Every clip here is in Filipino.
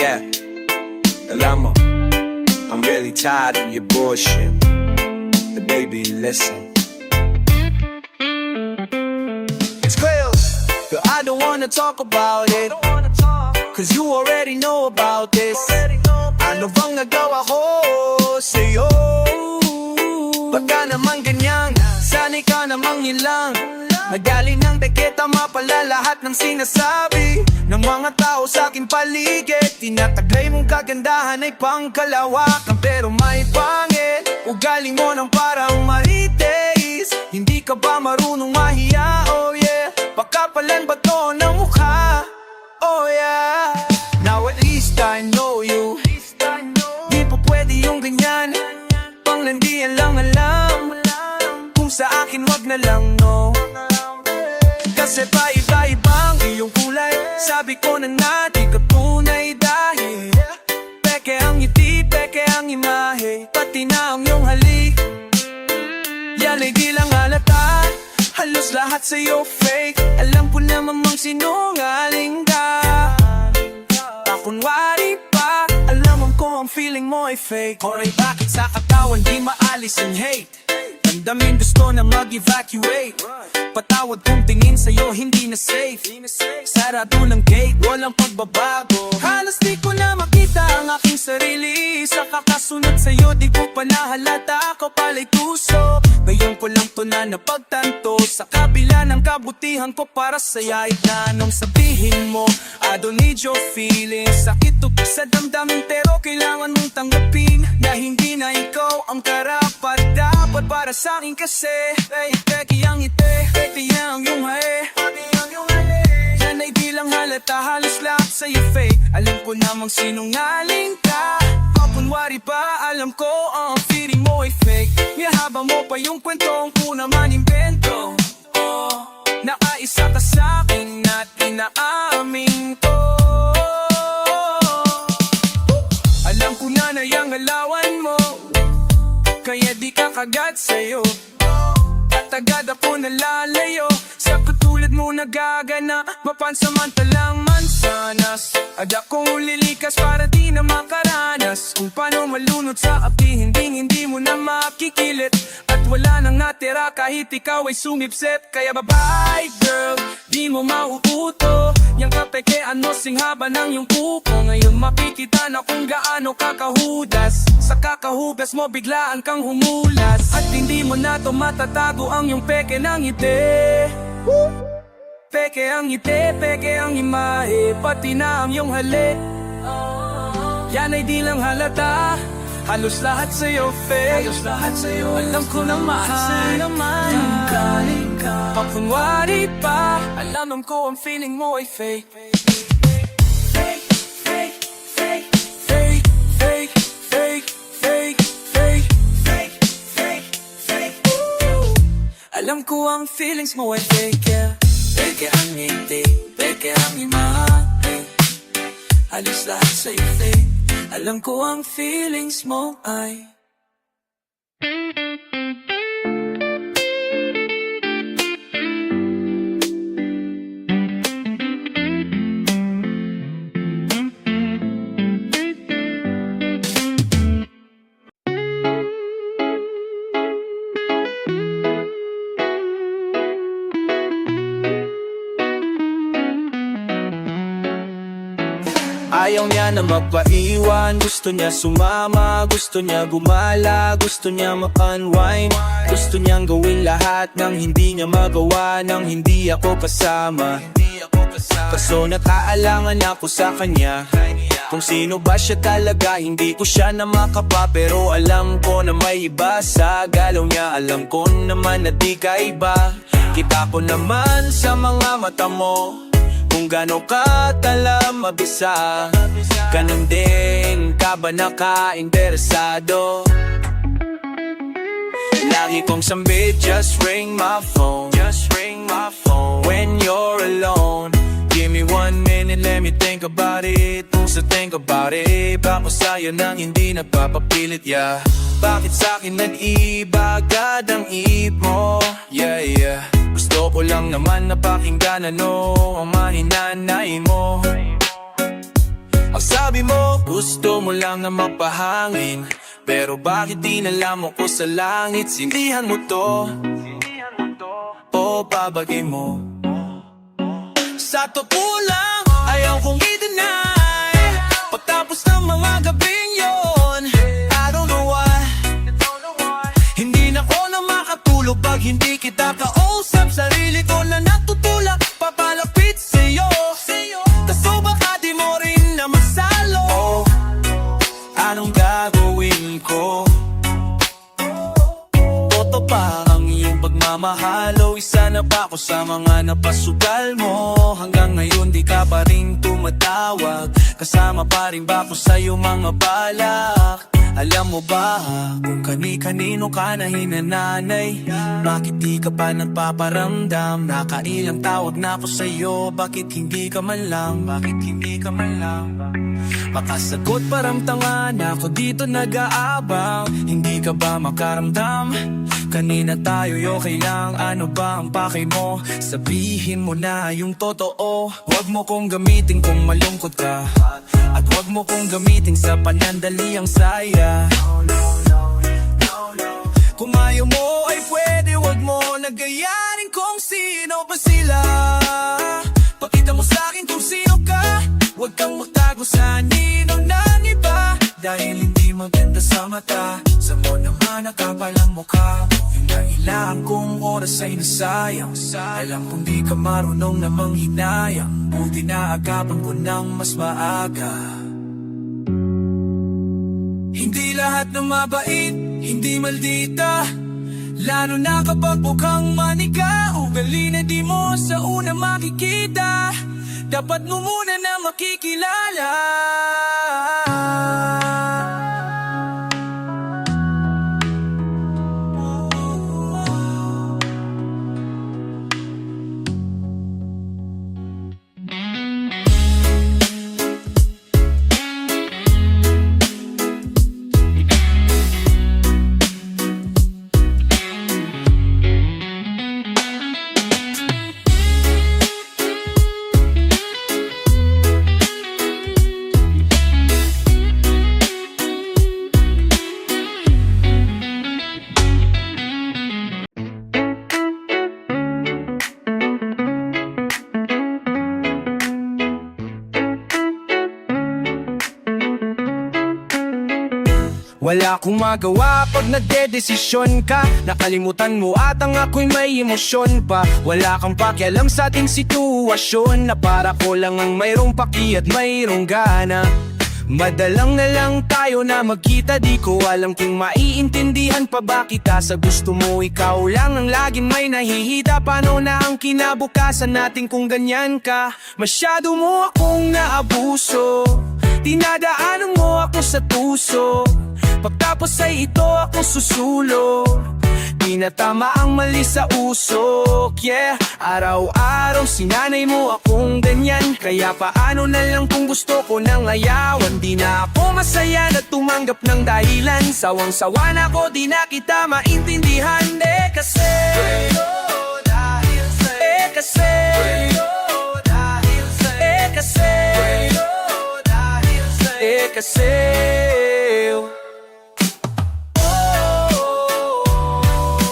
Yeah, alam mo, I'm really tired of your bullshit. But baby, listen. It's clear, but I don't wanna talk about it. Cause you already know about this. Ano bang nagawa ko sa'yo? Baka naman ganyan, sanay ka namang ilang. Madali nang deketa mapala lahat ng sinasabi ng mga tao sa aking paligid. Tinataglay mong kagandahan ay pangkalawakan, pero may pangit. Ugali mo ng parang marites. Hindi ka ba marunong mahiya? Oh yeah, pakapalan ba to ng mukha? Oh yeah, now at least I know you. Di pa pwede yung ganyan, panglandian lang alam. Kung sa akin wag na lang, no. Kasi pa iba-ibang iyong kulay. Sabi ko na di ka tunay dahil peke ang ngiti, peke ang imahe, pati na ang iyong halik. Yan ay di lang halata, halos lahat sa'yo fake. Alam ko naman mang sinungaling ka, pakunwari pa. Alam ko ang feeling mo ay fake. Oray bakit sa katawan di maalis ang hate? Damdamin gusto na mag-evacuate. Patawad kung tingin sa'yo hindi na safe. Sarado ng gate, walang pagbabago. Halos di ko na makita ang aking sarili. Sa kakasunod sa'yo di ko pa nahalata. Ako pala'y tuso, ngayon ko lang to na napagtanto. Sa kabila ng kabutihan ko para sa'yo ay na anong sabihin mo. I don't need your feelings. Sakit to sa damdamin pero kailangan mong tanggapin na hindi na ikaw ang karapat dapat para sa'kin kasi. Peke ang ite, peke ang yung hae, yan ay di lang halata, halos lahat sa'yo fake. Alam ko namang sinungaling ka, pakunwari pa. Alam ko ang feeling mo ay fake. Ihaba mo pa yung kwentong ko naman invento. Oh, nakaisa ka sa'kin at inaamin ko. Alam ko na yung alawan mo, kaya di ka kagad sa'yo. At agad ako nalalayo sa katulad mo nagagana. Mapansamantalang mansanas, at akong lilikas para di na makaranas kung paano malunod sa api. Hindi mo na makikilit at wala nang natira kahit ikaw ay sumipsip. Kaya bye-bye girl, di mo mauuto yang kapekean mo sing haba ng iyong kuko. Ngayon makikita na kung gaano kakahudas. Sa kakahugas mo biglaan kang humulas, at hindi mo na to matatago ang iyong peke ng ngiti. Peke ang ngiti, peke ang imahe, pati na ang iyong halik. Yan ay di lang halata, halos lahat sa'yo fake. Halos lahat sa'yo, alam ko naman galing ka, pakunwari pa. Alam ko ang feeling mo ay fake. Fake, fake, fake, fake, fake, fake, fake, fake, fake, fake, fake. Alam ko ang feelings mo ay fake, yeah. Peke ang ngiti, peke ang imahe, halos lahat sa'yo fake. Alam ko ang feelings mo ay ayaw niya na magpaiwan, gusto niya sumama, gusto niya gumala, gusto niya ma-unwind. Gusto niyang gawin lahat ng hindi niya magawa nang hindi ako kasama. Kaso nakaalangan ako sa kanya, kung sino ba siya talaga. Hindi ko siya na makapa, pero alam ko na may iba sa galaw niya. Alam ko naman na di ka iba, kita ko naman sa mga mata mo kung gano'n ka talam mabisa. Ganun din ka ba naka-interesado? Lagi kong sambit, just ring my phone, just ring my phone when you're alone. Give me 1 minute, let me think about it. Kung sa think about it, bako sa'yo nang hindi nagpapapilit, yeah. Bakit sa'kin nag-iba agad ang iip mo? Yeah, yeah. Gusto ko lang naman na pakinggan ano ang mahinanain mo. Ang sabi mo, gusto mo lang na mapahangin, pero bakit dinala mo ko sa langit? Sindihan mo to, o babagay mo? Sa totoo lang, ayaw kong i-deny, pagtapos ng mga gabing yon, I don't know why, hindi na ko na makatulog pag hindi kita kausap. Sarili ko na natutulak, papalapit sa'yo, kaso baka di mo rin na masalo. Oh, anong gagawin ko? Boto pa ang iyong pagmamahalo, isa na ba ako sa mga napasugal mo? Hanggang ngayon di ka pa rin tumatawag, kasama pa rin ba ako sa iyong mga balak? Alam mo ba kung kani-kanino ka na hinananay? Bakit di ka pa nagpaparamdam? Nakailang tawag na ako sa'yo, bakit hindi ka man lang? Bakit hindi ka man lang? Makasagot parang tanga na ako dito nag-aabang. Hindi ka ba makaramdam? Kanina tayo okay lang, ano ba ang pakay mo? Sabihin mo na yung totoo. Huwag mo kong gamitin kung malungkot ka, at huwag mo kong gamitin sa panandali ang saya. Kung ayaw mo ay pwede, huwag mo nagayarin kung sino pa sila. Pakita mo sa'kin kung sino ka, huwag kang magtago sa nino ng iba, dahil hindi maganda sa mata. Sa mo naman nakapalang mukha mo, yung nailangan kong oras ay nasayang. Alam kong di ka marunong namang hinayang, buti na agapan ko ng mas maaga. Hindi lahat ng mabait, hindi maldita, lalo na kapag mukhang manika. Ugali na di mo sa una makikita, dapat mo muna na makikilala. Wala akong magawa pag nagdedesisyon ka. Nakalimutan mo atang ako'y may emosyon pa. Wala kang pakialam sa ating sitwasyon, na para ko lang ang mayroong paki at mayroong gana. Madalang na lang tayo na magkita, di ko alam kung maiintindihan pa ba kita. Sa gusto mo ikaw lang ang laging may nahihita, paano na ang kinabukasan natin kung ganyan ka? Masyado mo akong naabuso, dinadaanan mo ako sa puso, pagtapos ay ito ako susulo. Di na tama ang mali sa usok, yeah. Araw-araw sinanay mo akong ganyan, kaya paano na lang kung gusto ko nang ayawan? Di na ako masaya na tumanggap ng dahilan, sawang-sawa na ko, di na kita maintindihan. Kasi kasi kasi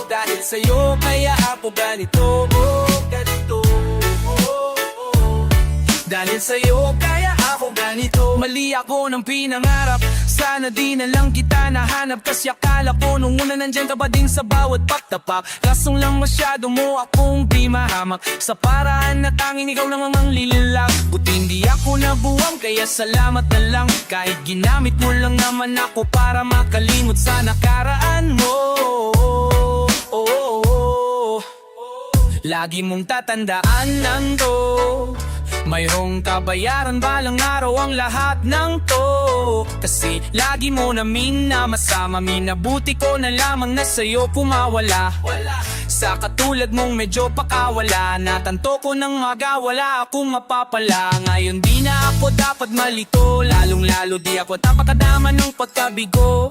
dahil sa'yo kaya ako ganito, ganito. Dahil sa'yo kaya ako ganito. Mali ako ng pinangarap, sana di na lang kita nahanap, kasi akala ko nung una nandyan ka ba din sa bawat pagtapak. Kasong lang masyado mo akong di mahamak, sa paraan na tanging ikaw lang ang lilag. Buti hindi ako nabuwang, kaya salamat na lang. Kahit ginamit mo lang naman ako para makalimot sa nakaraan mo. Lagi mong tatandaan lang to, mayroong kabayaran balang araw ang lahat ng to. Kasi lagi mo namin na masama, minabuti ko na lamang na sa'yo pumawala. Sa katulad mong medyo pakawala, natanto ko ng magawala akong mapapala. Ngayon di na ako dapat malito, lalong lalo di ako tapakadama ng pagkabigo.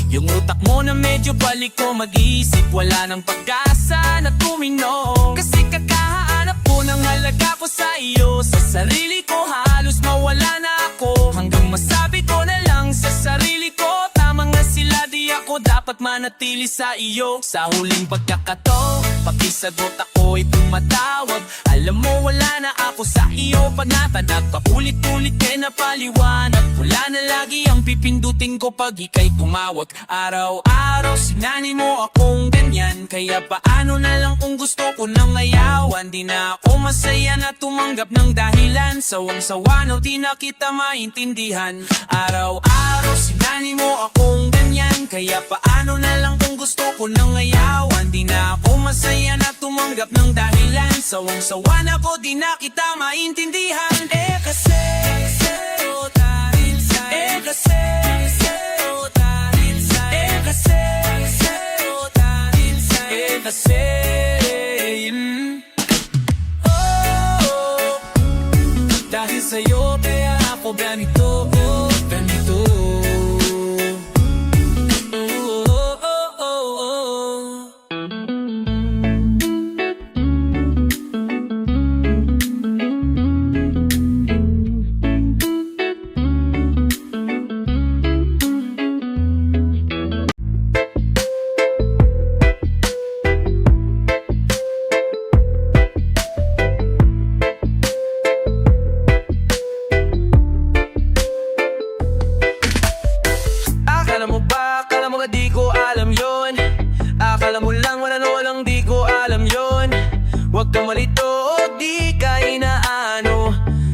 Yung utak mo na medyo balik ko mag-isip, wala nang pag-asa na tuminog. Kasi kakahanap ko ng halaga ko sa iyo, sa sarili ko halos mawala na ako. Hanggang Ang masabi ko na lang sa sarili ko, tama nga sila, di ako dapat manatili sa iyo. Sa huling pagkakataon, pakisagot ako'y tumatawag. Alam mo wala na ako sa iyo pag natanag. Paulit-ulit kay napaliwanag, wala na lagi ang pipindutin ko pag ika'y tumawag. Araw-araw sinani mo akong ganyan, kaya paano na lang kung gusto ko nang ayawan. Di na ako masaya na tumanggap ng dahilan, sawang-sawa no di na kita maintindihan. Araw-araw sinani mo akong ganyan, kaya paano na lang kung gusto ko nang ayawan. Di na ako masaya na tumanggap ng dahilan, sawang-sawa na ko di na kita maintindihan. Kasi dahil sa'yo, kasi dahil sa'yo, kasi dahil sa'yo, kasi dahil sa'yo kaya ako ganito, ganito. Akala mo lang walang di ko alam yon. Huwag kang malito o di ka inaano.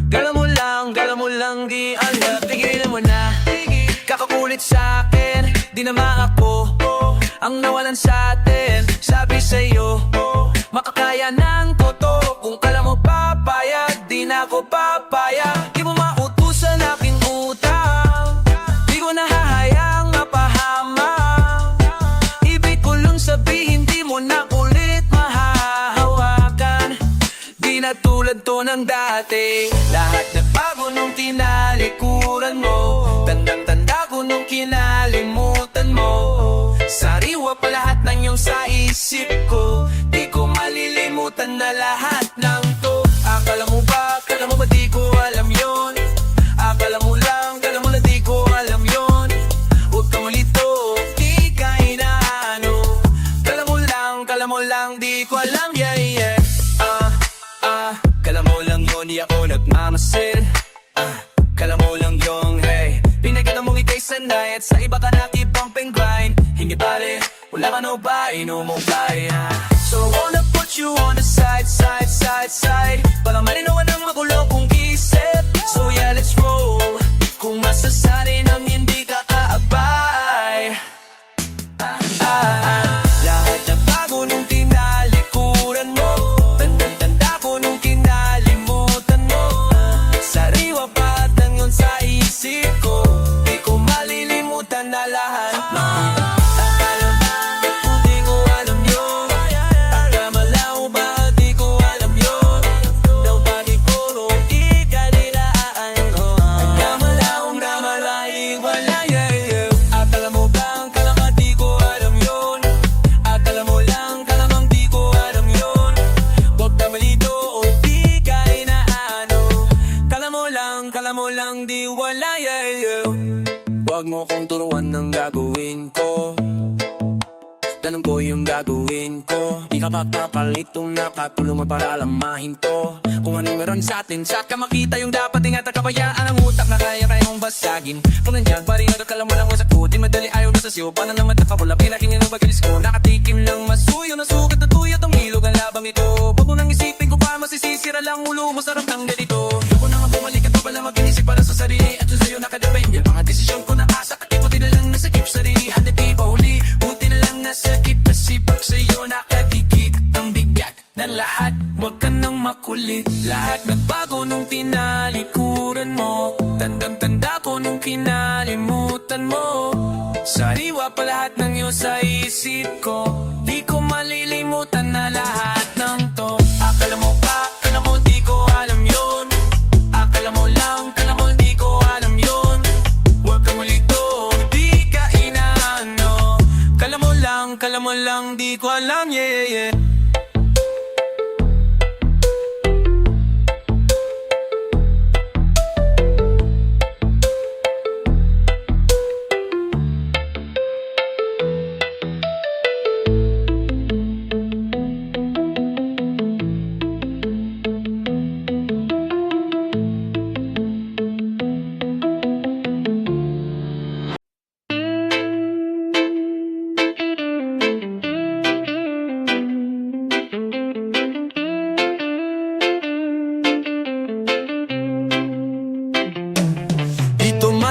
Kala mo lang di alam. Tigilan mo na, kakakulit sa'kin. Di naman ako ang nawalan sa'tin. Sabi sa'yo, makakaya ng koto. Kung kala mo papayag, di na ako papayag. Di mo mautusan aking utang, di ko nahahayang mapahama. Sabihin di mo na ulit mahahawakan. Di na tulad to ng dati. Lahat nagbago nung tinalikuran mo. Tandang-tanda ko nung kinalimutan mo. Sariwa pa lahat ng iyong sa isip ko. Di ko malilimutan na lahat ng to. Akala mo ba di ko alam yon? Akala mo lang di ko alam yon. Huwag kang malito, di ka inaano. Kala mo lang di ko alam, yeah, yeah. Kala mo lang yun, di ako nagmamasid. Kala mo lang yung, hey, pinagkita mong ikay sanay at sa iba ka nakibang pang-grind. Hindi pare, wala ka no ba, inumubay. So I wanna put you on the side, side, side, side. Para malinawan ang magulo kong isip. So yeah, let's roll. Kung masasanay nang hindi ka kaabay. Lahat na bago nung tinalikuran mo. Tanda ko nung kinalimutan mo. Sariwa pa at yun sa isip ko. Di ko malilimutan na lahat. Akala mo di ko alam yun. Akala mo ba di ko alam yun. Nobody ko nung di ka dinaan ko. Akala wala, yeah, yeah. Akala mo bang kalama di ko alam yun. Akala mo lang kalamang di ko alam yun. Huwag na malito o di ka inaano. Kala mo lang di wala, yeah, yeah. Huwag mo kong turuan ng gagawin ko. Tanong ko yung gagawin ko. Di ka papapalitong nakatulungan para alamahin to. Kung anong meron sa atin, saan ka makita yung dapat ingat at kabayaan ang utak na kaya-kayang basagin. Kung nandiyan pa rin ang kala mo lang masakutin, madali ayaw na sa siyo. Paano naman nakapula, pinakingin ang bagalis ko. Nakatikim lang masuyo, nasukat na tuyat ang ilog ang labang ito. Huwag mo nang isipin ko pa, masisisira lang ulo mo, sarap ng ganito. Yung ko na nga bumalik at pala mag-inisip para sa sarili. At yun sa'yo nakadepende, mga desisyon ko na asa. At ikuti na lang nasakip sarili, handa di pa huli. Buti na lang nasakip, nasipag sa'yo nakadikit ang bigat ng lahat. Huwag ka nang makulit. Lahat nagbago nung tinalikuran mo. Tandang-tanda ko nung kinalimutan mo. Sariwa pa lahat ng iyo sa isip ko. Di ko malilimutan na lahat ng to. Akala mo di ko alam yun. Akala mo lang di ko alam yun. Huwag kang malito, di ka inaano. Kala mo lang di ko alam, yeah, yeah.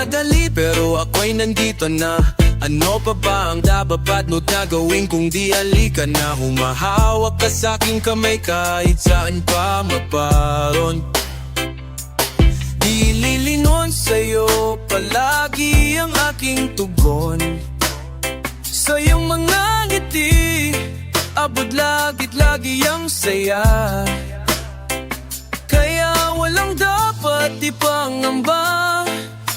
madali pero ako'y nandito na. Ano pa ba ang dapat mo na gawin kung di halika na? Humahawak ka sa aking kamay kahit saan pa maparon. Ililingon sa'yo palagi ang aking tugon. Sa iyong mga ngiti, abot lagit-lagi ang saya. Kaya walang dapat ipangamba,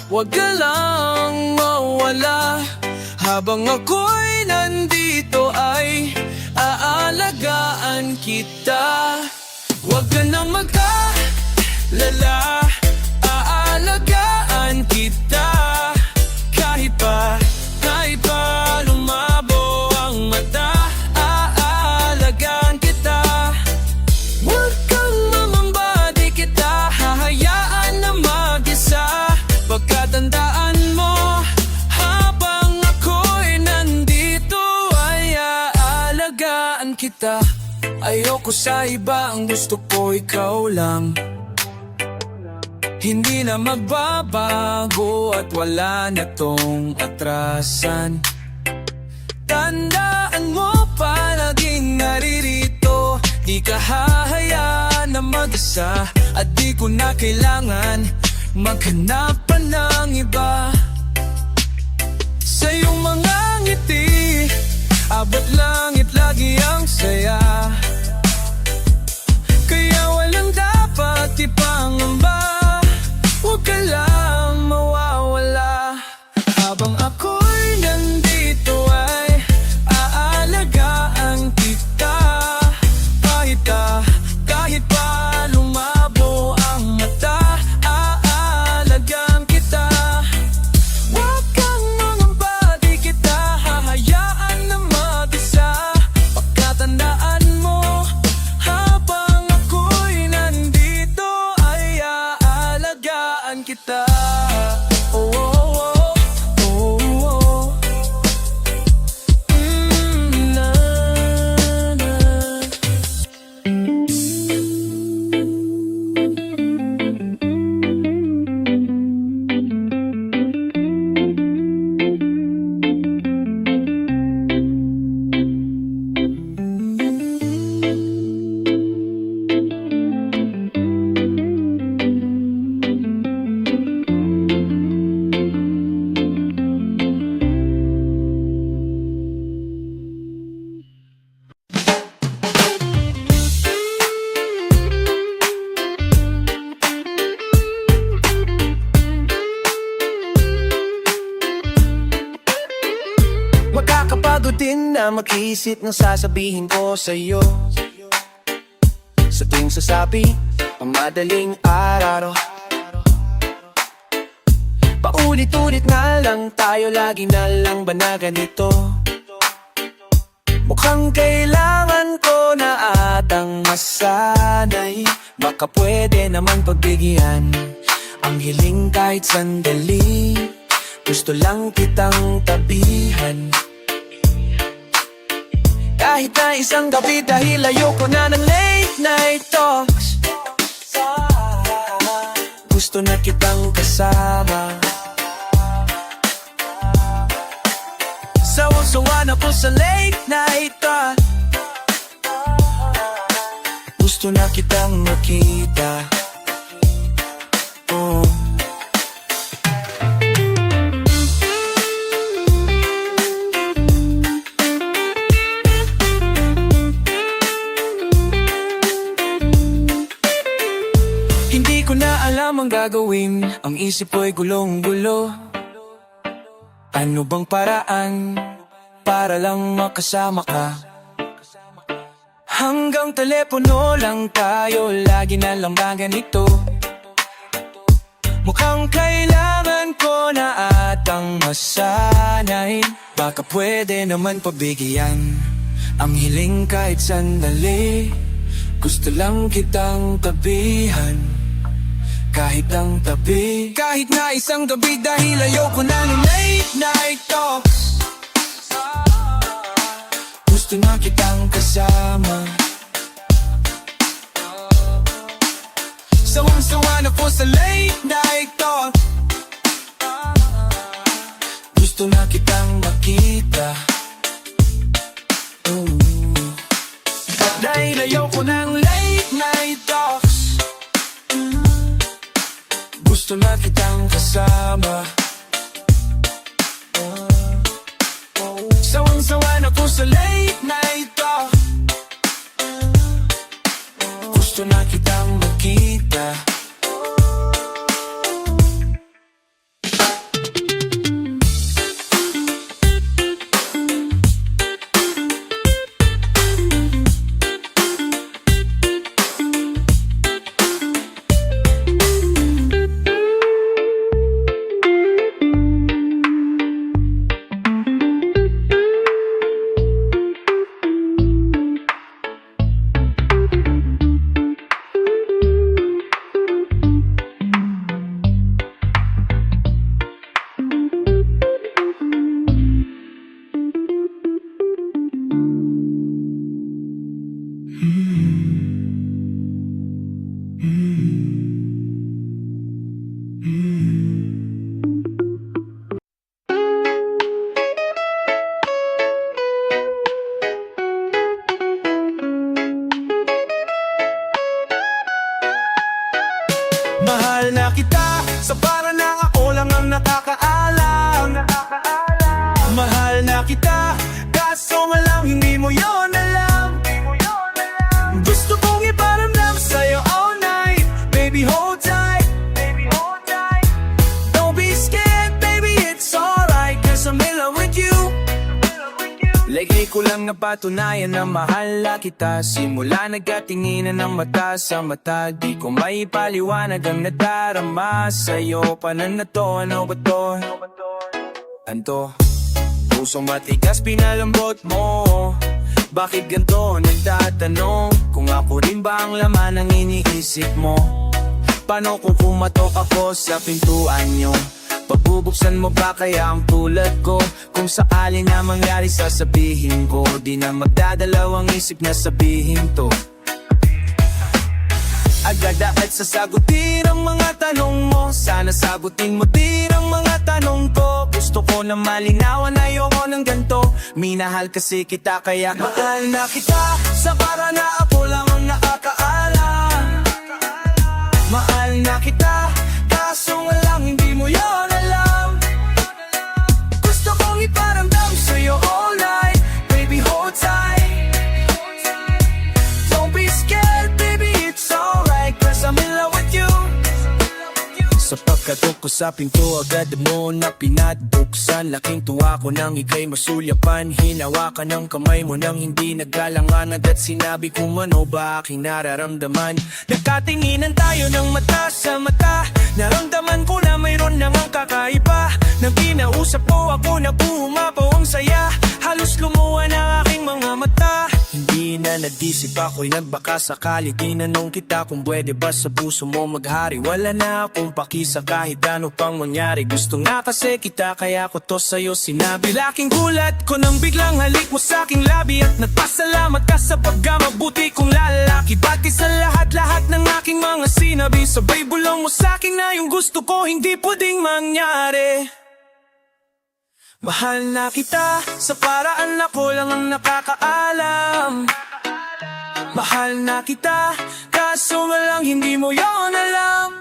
wag ka lang mawala. Habang ako'y nandito ay aalagaan kita. Wag ka na mag-alala, aalagaan kita. Kahit pa lumabo ang mata, aalagaan kita. Wag kang mamamba, di kita hahayaan na mag-isa. Pagkatandaan mo, habang ako'y nandito ay aalagaan kita. Ayoko sa iba, ang gusto ko ikaw lang. Hindi na magbabago at wala na tong atrasan. Tandaan mo palaging naririto, di ka hahayaan na mag-isa. At di ko na kailangan maghanap pa ng iba. Sa iyong mga ngiti, abot langit lagi ang saya. Kaya walang dapat ipangamba, huwag ka lang mawawala. Habang ako'y nandito ay aalagaan kita. Kahit pa lumabo ang mata, aalagaan kita. Huwag kang mangamba, di kita hahayaan na mag-isa. Pagkatandaan mo, habang ako'y nandito ay aalagaan kita. Oh, oh, oh, oh, oh. Na, na. Makakapagod din na mag-isip ng sasabihin ko sa'yo. Sa tuwing sasabi, ang madaling araw. Paulit-ulit na lang tayo, lagi na lang ba na ganito? Mukhang kailangan ko na atang masanay. Baka pwede naman pagbigyan ang hiling kahit sandali. Gusto lang kitang tabihan kahit na isang gabi, dahil ayoko na ng late night talks. Gusto na kitang kasama. Sawang-sawa na po sa late night talk. Gusto na kitang makita. Oh. Hindi ko na alam ang gagawin, ang isip ko'y gulong-gulo. Ano bang paraan para lang makasama ka? Hanggang telepono lang tayo, lagi na lang ba ganito? Mukhang kailangan ko na atang masanay. Baka pwede naman pabigyan ang hiling kahit sandali. Gusto lang kitang tabihan kahit ang tabi. Kahit na isang gabi, dahil ayoko na ng late night talks. Gusto na kitang kasama. Sawang-sawa na po sa late night talk. Gusto na kitang makita. Dahil ayoko ng late night talks, gusto na kitang kasama. Sawang-sawa na ko sa late night talk, gusto na kitang makita. Mahal na kita sa para na ako lang ang nakakaalam. Mahal na kita kaso nga lang hindi mo yon alam. Gusto kong iparamdam sa'yo all night. Baby hold tight, don't be scared baby, it's alright, cause I'm in love with you. Lately ko lang napatunayan na mahal na kita. Simula nagkatinginan ng mata sa mata, di ko maipaliwanag ang nadarama sa'yo. Panan na to, ano ba to? Anto, pusong matigas pinalambot mo. Bakit ganito nagtatanong? Kung ako rin ba ang laman ng iniisip mo? Paano kung pumatok ako sa pintuan nyo? Pabubuksan mo ba kaya ang pulat ko? Kung sakali na mangyari sasabihin ko, di na magdadalawang isip na sabihin to. Agad-agad sasagutin ang mga tanong mo. Sana sagutin mo din ang mga tanong ko. Gusto ko na malinawan, ayoko ng ganito. Minahal kasi kita kaya mahal na kita sa para na ako lang ang nakakaalam. Mahal na kita kaso nga lang hindi mo yon alam. Gusto kong iparamdam sa'yo all night. Baby hold tight, don't be scared baby, it's alright, cause I'm in love with you. Sa pagkatok ko sa pinto, agad mo na pinatbuksan. Laking tuwa ko nang ika'y masulyapan. Hinawakan ng kamay mo nang hindi nagalangan. At sinabi kung ano ba aking nararamdaman. Nagkatinginan tayo ng mata sa mata. Naramdaman ko na mayroon nang ang kakaiba. Nang kinausap ko ako naguhumapaw ang saya. Halos lumuha na aking mga mata. Hindi na nag-isip ako'y nagbaka sakali. Tinanong kita kung pwede ba sa puso mo maghari. Wala na akong pakisa kahit ano pang mangyari. Gusto nga kasi kita kaya ko to sa'yo sinabi. Laking gulat ko nang biglang halik mo sa aking labi. At nagpasalamat ka sa pagkamabuti kong lalaki. Pati sa lahat-lahat ng aking mga sinabi. Sabay bulong mo sa akin na yung gusto ko hindi pwedeng mangyari. Mahal na kita sa paraan ako lang ang nakakaalam. Mahal na kita kaso nga lang hindi mo yon alam.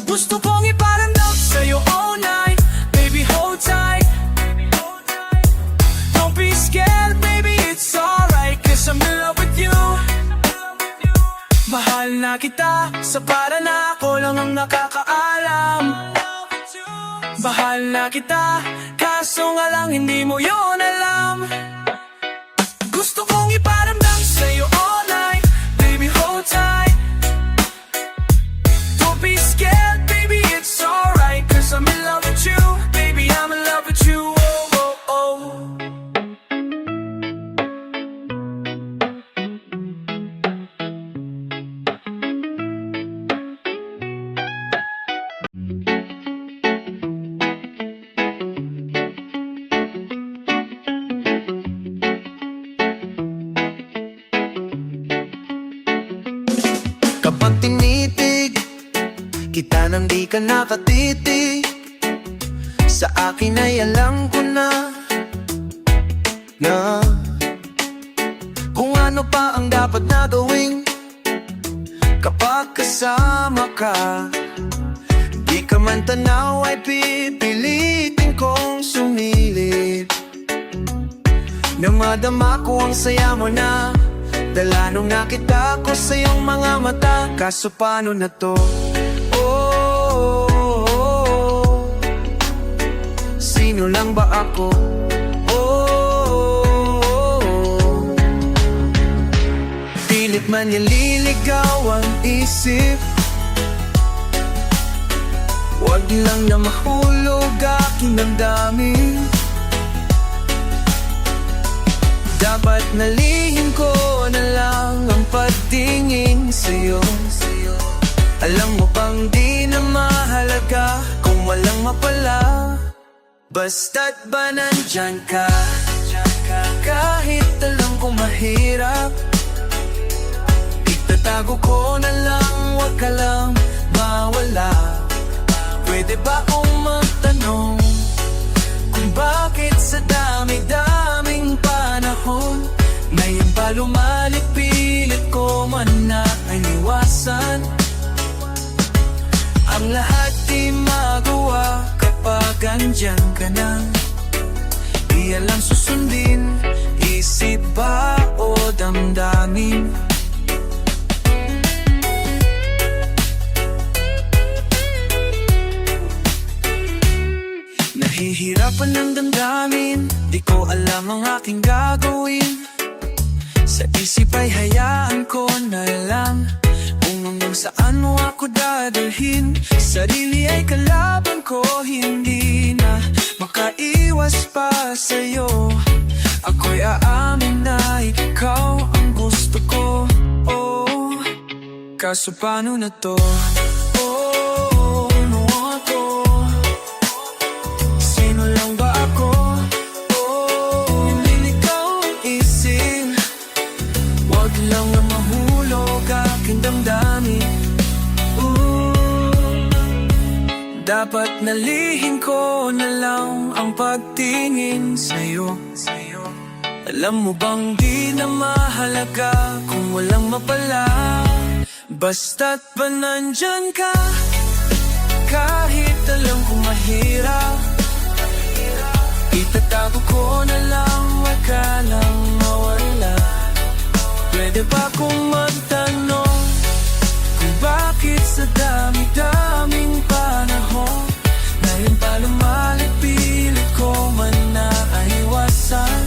Gusto kong iparamdam sa'yo all night. Baby hold tight, don't be scared baby, it's alright, cause I'm in love with you. Mahal na kita sa para na ako lang ang nakakaalam. Mahal na kita kaso nga lang hindi mo yon alam. Gusto kong iparamdam sa'yo all night. Baby hold tight, don't be scared baby, it's alright, cause I'm in love with you. Baby I'm in love with you. Oh, oh, oh. Kapag tinitig kita nang di ka nakatitig Sa akin ay alam ko na kung ano pa ang dapat na gawin kapag kasama ka. Di ka man tanaw ay pipilitin kong sumilip. Namadama ko ang saya mo na dala nung nakita ko sa iyong mga mata. Kaso paano na to? Sino lang ba ako? Pilit man nililigaw ang isip, wag lang na mahulog aking damdamin. Dapat nalihim ko na lang ang pagtingin sa'yo. Alam mo bang di na mahalaga kung walang mapala, basta't ba nandyan ka. Kahit alam kong mahirap, itatago ko na lang, wag ka lang mawala. Pwede ba kong magtanong kung bakit sa dami-daming panahon ngayon pa lumalik, pilit ko man na ay iwasan. Ang lahat di magawa kapag andyan ka na. Di alam susundin, isip ba o damdamin. Nahihirapan ng damdamin, di ko alam ang aking gagawin. Sa isip ay hayaan ko na lang kung hanggang saan mo ako dadalhin. Sarili ay kalaban ko, hindi na makaiwas pa sa'yo. Ako'y aamin na ikaw ang gusto ko. Kaso paano na to? Sino lang ba ako? Nililigaw ang isip, wag lang na mahulog aking damdamin. Dapat nalihin ko na lang ang pagtingin sa'yo. Alam mo bang di na mahalaga kung walang mapala, basta't ba nandyan ka. Kahit alam kong mahirap, itatago ko na lang, wag ka lang mawala. Pwede ba kong magtanong kung bakit sa dami-daming panahon ngayon pa lumalik, pilit ko man na ay iwasan.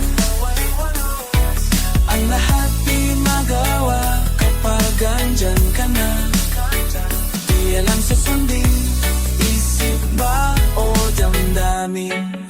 Ang lahat di magawa kapag andyan ka na. Di alam susundin, isip ba o damdamin.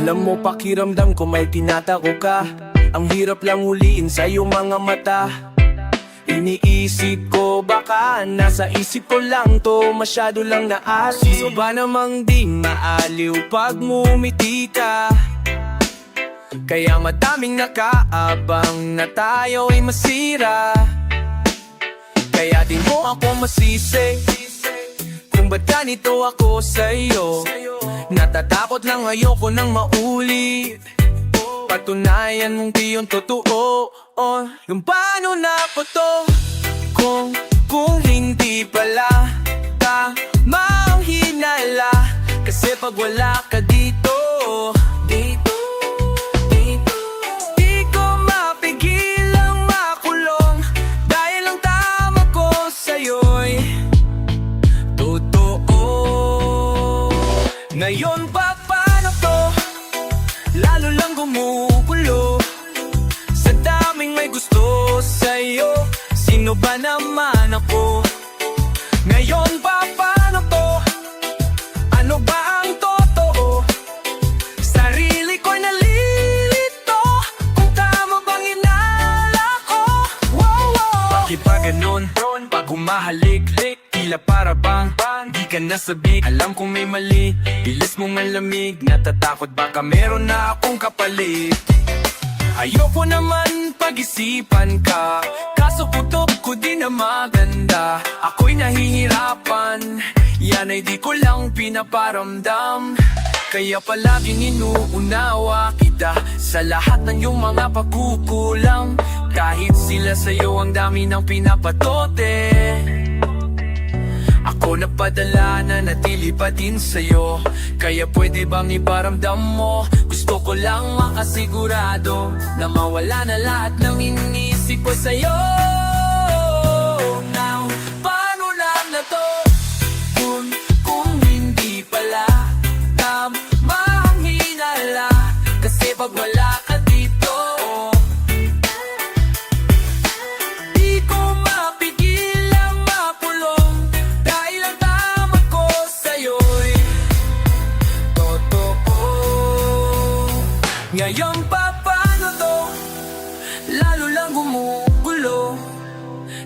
Alam mo pakiramdam ko may tinatago ka. Ang hirap lang huliin sa iyong mga mata. Iniisip ko baka nasa isip ko lang to, masyado lang naasip. Sino ba namang di maaliw pag ngumiti ka? Kaya madaming nakaabang na tayo ay masira. Kaya din mo ako masisi kung ba't ganito ako sa'yo. Natatakot lang, ayoko nang maulit. Patunayan mong di yun totoo. Yung paano na po to kung hindi pala tama ang hinala. Kasi pag wala ka dito di ko mapigilang makulong. Dahil ang tama ko sa'yo'y totoo. Ngayon pa paano to? Lalo lang gumugulo. Sa daming may gusto sa'yo, sino ba naman ako? Ngayon pa paano to? Ano ba ang totoo? Sarili ko'y nalilito kung tama bang tila para bang di ka nasabik. Alam kong may mali, bilis mong ang lamig. Natatakot baka meron na akong kapalit. Ayoko naman pag-isipan ka, kaso putok ko di na maganda. Ako'y nahihirapan, yan ay di ko lang pinaparamdam. Kaya palaging inuunawa kita sa lahat ng iyong mga pagkukulang. Kahit sila sa'yo ang dami ng pinapatote, ako napadala na natili pa din sa'yo. Kaya pwede bang iparamdam mo? Gusto ko lang makasigurado na mawala na lahat ng iniisip ko sa'yo. Now, paano lang na to? Kung hindi pala tama ang hinala, kasi pag wala ka dito, di ko mapigil ang mapulong. Dahil ang tama ko sa'yo'y totoo. Ngayon pa paano to? Lalo lang gumugulo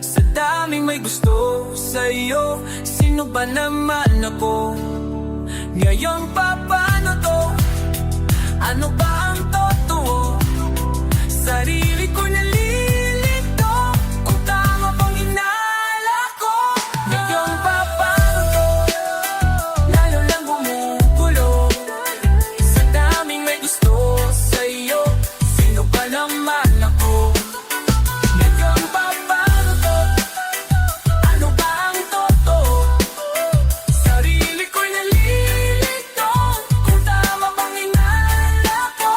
sa daming may gusto sa'yo. Sino ba naman ako? Ngayon pa paano to? Ano ba ang totoo? Sarili ko nalilito kung tama bang inala ko. Ngayon pa paano to? Lalo lang gumugulo sa daming may gusto sa'yo. Sino ba naman ako? Ngayon pa paano to? Ano ba ang totoo? Sarili ko'y nalilito kung tama bang inala ko.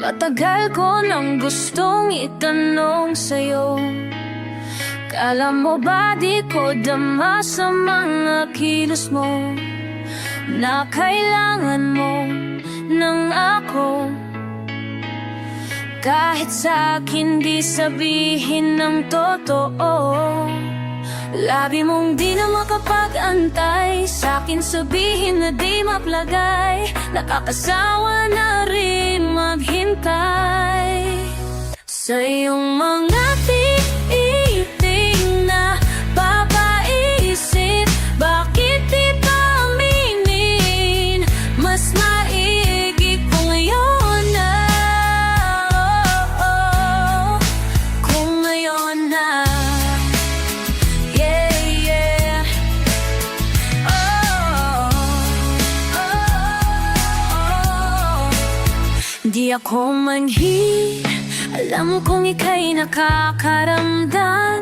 Matagal ko nang gustong itanong sa'yo, kala mo ba di ko dama sa mga kilos mo, na kailangan mo ng ako? Kahit sa'kin di sabihin ng totoo, labi mong di na makapag-antay, sa'kin sabihin na di maplagay. Nakakasawa na rin maghintay sa iyong mga titig na papaisip. Bakit di pa aminin? Mas maigi kung ngayon na, kung ngayon na. Yeah, yeah. Di ako manhi, alam kong ika'y nakakaramdam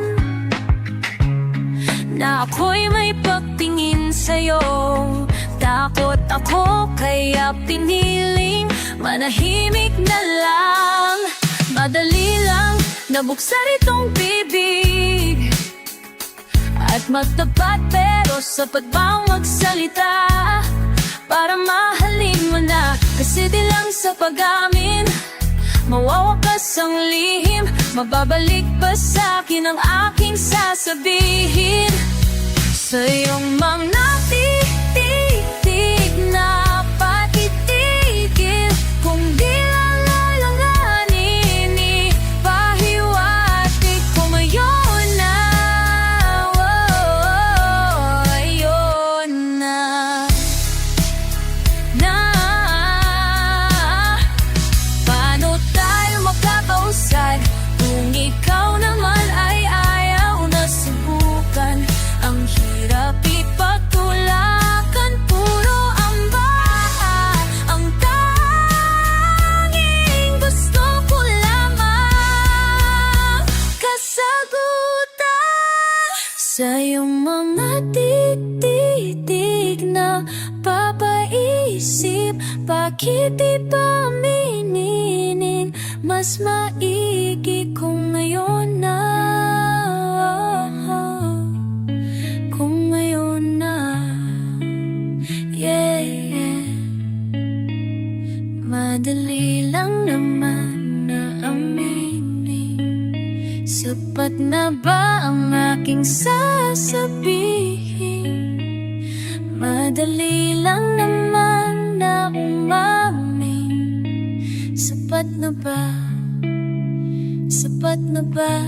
na ako'y may pagtingin sa'yo. Takot ako kaya piniling manahimik na lang. Madali lang nabuksan itong bibig at magtapat, pero sapat bang magsalita para mahalin mo na? Kasi di lang sa pag-amin mawawakas ang lihim. Mababalik ba sa'kin ang aking sasabihin? Sa iyong mga titig na patitigil, kung di lalalanganin, ipahiwatig ko ngayon na. Ayun na. Paano tayo magkakausad kung ikaw naman ay ayaw na subukan? Ang hirap ipagtulakan, puro amba ang tanging gusto ko lamang kasagutan sa iyong mga titig na papaisip. Bakit di pa aminin? Mas maigi kung ngayon na, kung ngayon na. Yeah, yeah. Madali lang naman na aminin sa Sapat na ba ang aking sasabihin? Madali lang naman na umamin. Sapat na ba? Sapat na ba?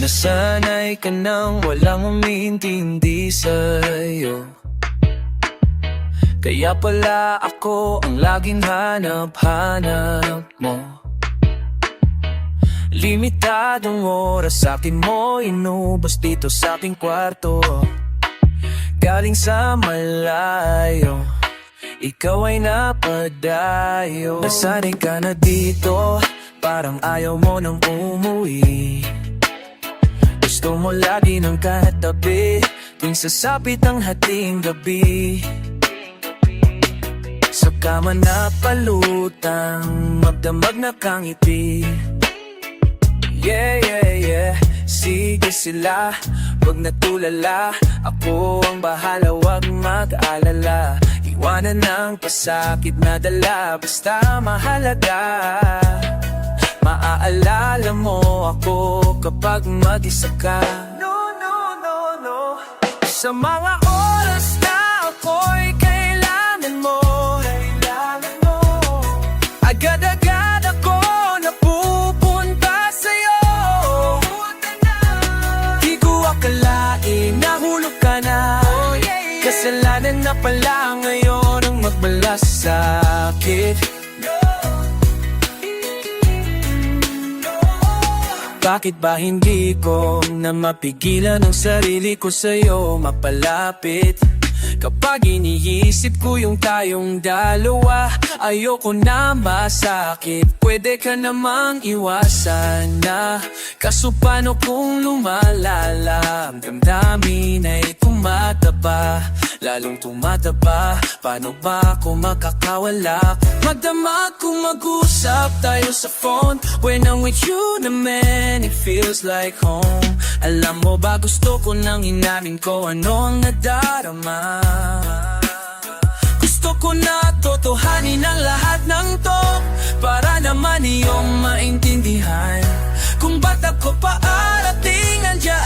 Nasanay ka nang walang umintindi sa'yo, kaya pala ako ang laging hanap-hanap mo. Limitadong oras sa'kin mo inubos dito sa aking kwarto. Galing sa malayo, ikaw ay napadayo. Nasanay ka na dito, parang ayaw mo nang umuwi. Gusto mo lagi ng katabi tuwing sasapit ang hating gabi. Sa kama na palutang, magdamag na kang ngiti. Yeah, yeah, yeah, sige sila, wag natulala. Ako ang bahala, wag mag-alala. Iwanan ng pasakit na dala, basta mahalaga. Maaalala mo ako kapag mag-isa ka. No, no, no, no. Sa mga oras na ako'y kailangan mo, agad-agad ako napupunta sa'yo. Di ko akalain nahulog ka na. Kasalanan na pala ngayon ang magbalas sa'kin. Bakit ba hindi ko na mapigilan ang sarili ko sa'yo mapalapit? Kapag iniisip ko yung tayong dalawa, ayoko na masakit. Pwede ka namang iwasan na, kaso paano kung lumalala? Ang damdamin ay tumataba, lalong tumataba. Paano ba ako makakawala? Magdamag kung mag-usap tayo sa phone. When I'm with you naman, it feels like home. Alam mo ba, gusto ko nang inamin ko ano ang nadarama. Gusto ko na totohanin ang lahat ng to, para naman iyong maintindihan kung ba't ako paarating nandyan.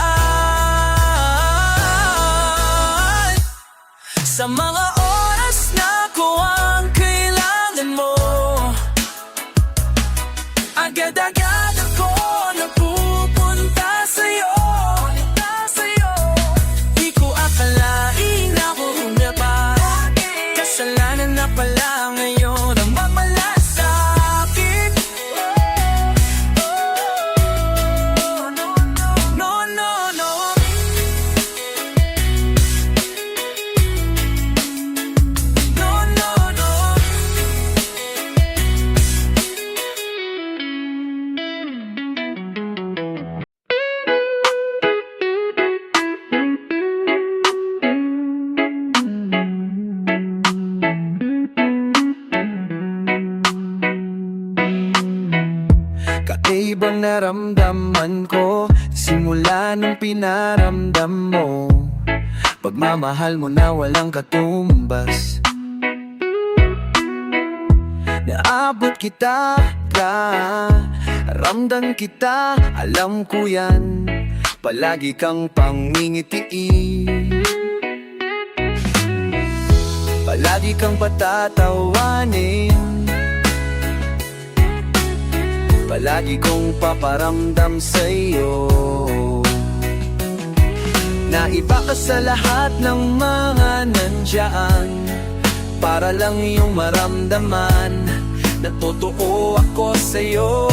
Sa mga oras na ko ang kailangan mo, agad-agad ako napupunta sa'yo. Di ko akalain ako umapat, kasalanan na pala ngayon ang mamalas sa'kin. No, no, no. No, no, no. Kakaibang naramdaman ko simula nung pinaramdam mo. Pagmamahal mo na walang katumbas, naabot kita ramdam kita, alam ko yan. Palagi kang pangingiti, palagi kang patatawanin, palagi kong paparamdam sa'yo na iba ka sa lahat ng mga nandyan, para lang iyong maramdaman na totoo ako sa'yo.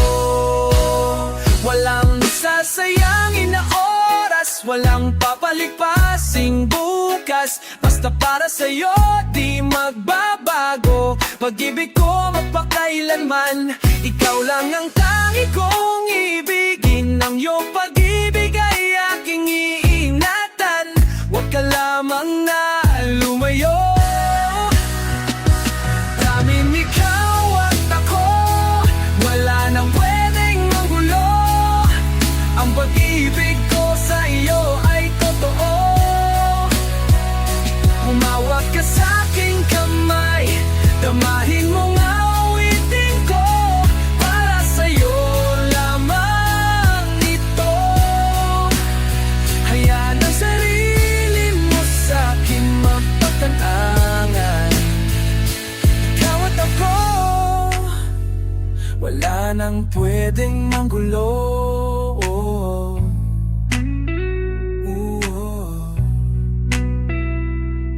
Walang sasayangin na oras, walang papaligpasing bukas. Basta para sa'yo di magbabago, pag-ibig ko magpakailanman. Ikaw lang ang tangi kong ibigin, ang iyong pag-ibig ay aking iingatan. Huwag ka lamang na lumayo. Daming ikaw at ako, wala nang pwedeng magulo. Wala nang pwedeng manggulo.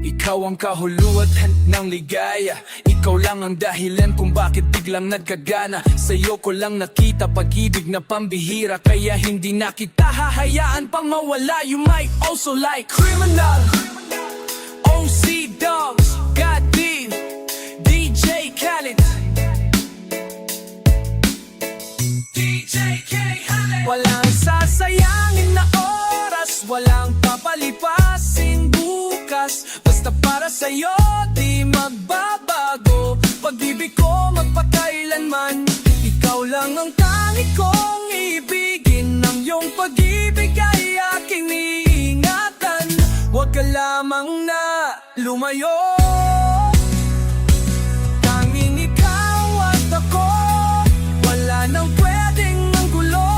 Ikaw ang kahuluatan ng ligaya. Ikaw lang ang dahilan kung bakit biglang nagkagana. Sa'yo ko lang nakita pag-ibig na pambihira, kaya hindi na kita hahayaan pang mawala. You might also like Criminal, OC Dogs, God D, DJ Khaled, DJ Khaled. Walang sasayangin na oras, walang papalipasin bukas. Basta para sa'yo di magbabago, pag-ibig ko magpakailanman. Ikaw lang ang tangi kong ibigin, ang iyong pag-ibig ay aking iingatan. Huwag ka lamang na lumayo. Tanging ikaw at ako, wala nang pwedeng manggulo.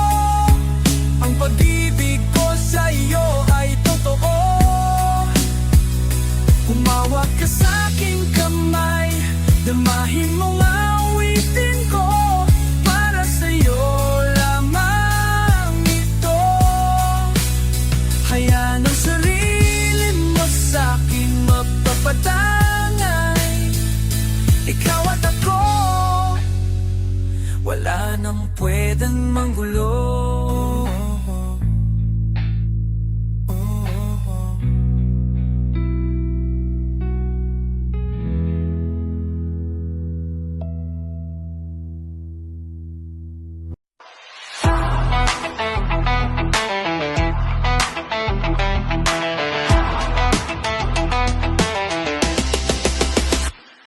Ang pag-ibig ko sa iyo ay totoo. Humawak ka sa aking kamay, damahin mo nga awitin ko. Para sa'yo lamang ito. Hayaan ang sarili mo sa'kin magpapatangay. Ikaw at ako, wala nang pwedeng manggulo.